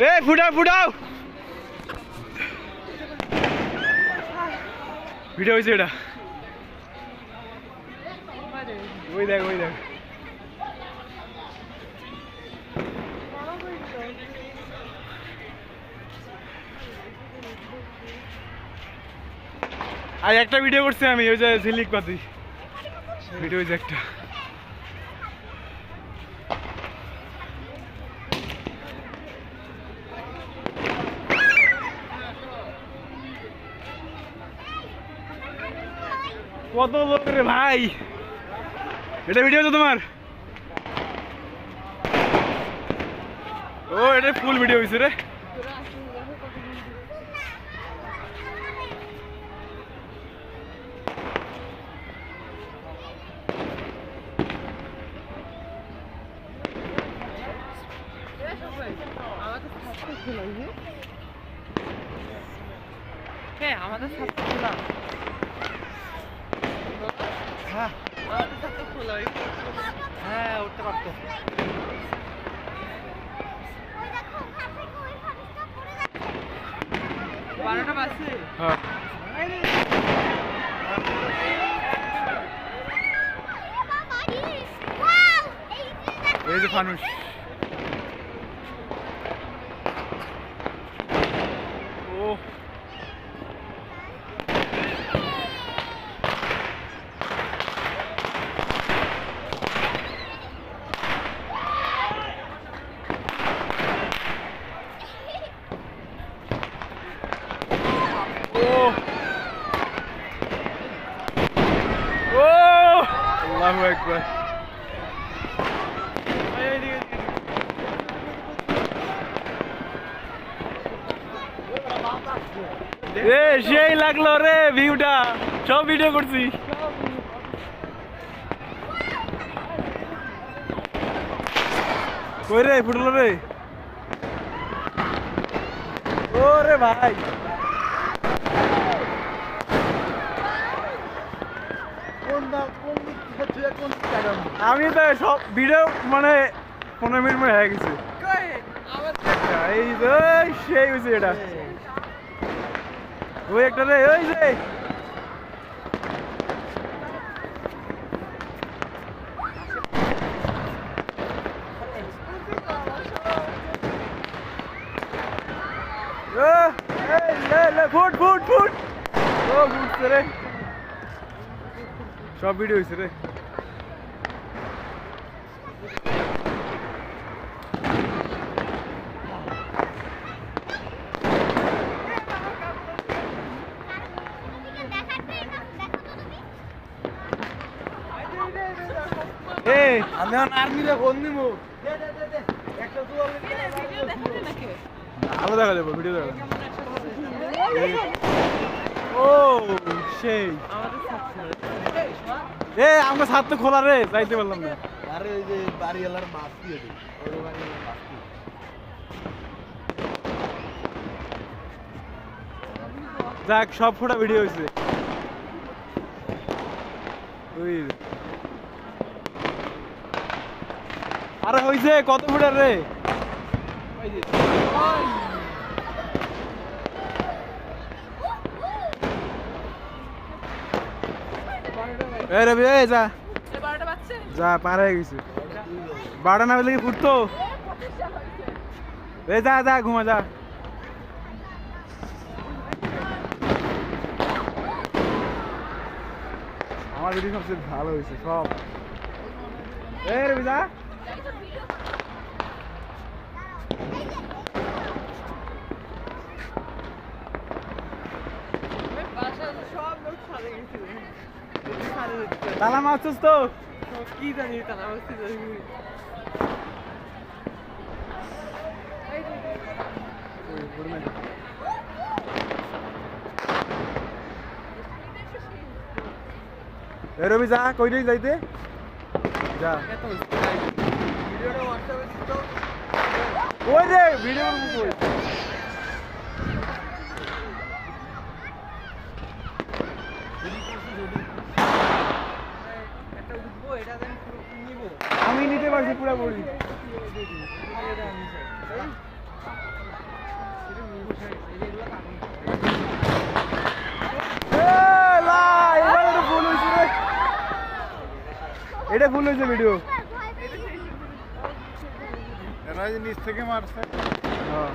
এই ফুটাও ফুটাও ভিডিও হয়েছে এটা ওই দেখ ওই দেখ আর একটা ভিডিও করছি আমি ওই যে ঝিলিক পাতি ভিডিও হয়েছে একটা কত লোক রে ভাই এটা ভিডিও তো তোমার ও এটা ফুল ভিডিও হয়েছে রে আমাদের ছাত্র খোলা হ্যাঁ আমাদের ছাত্র খোলা হ্যাঁ উঠতে পারতো বারোটা বাজছে হ্যাঁ এই যে ফানুস ও আল্লাহু আকবার এ সেই লাগলো রে ভিউটা সব ভিডিও করছি কই রে ফুটলো রে ও রে ভাই আমি তো সব ভিডিও মানে 15 মিনিট হয়ে গেছে এই যে সেই হয়েছে এটা ওই একটা রে ওই যে ফুট ফুট ফুট ও ফুটছে রে সব ভিডিও হয়েছে রে আমি আর্মিরে ফোন দিব আলো দেখা যাবো ভিডিও দেখা ও সেই এ আমার ছাদ তো খোলা রে যাইতে পারলাম না আরে ওই যে বাড়িওয়ালার মাছ দিয়ে দিই যাক সব ফোটা ভিডিও হয়েছে আরে হয়েছে কত ফুটার রে রবি যা যা পার হয়ে গেছে 12টা না বলে কি ফুটতো যা যা ঘুমা যা আমার ভিডিও সবচেয়ে ভালো হয়েছে সব রবি যা তালা মারছিস তো কি জানি তালা মারছি রবি যা কই দিক যাইতে যা ওই রে ভিডিও আমি নিতে পারছি পুরোপুরি। এটা ভুল হয়েছে ভিডিও। এরা যে নিচ থেকে মারছে হ্যাঁ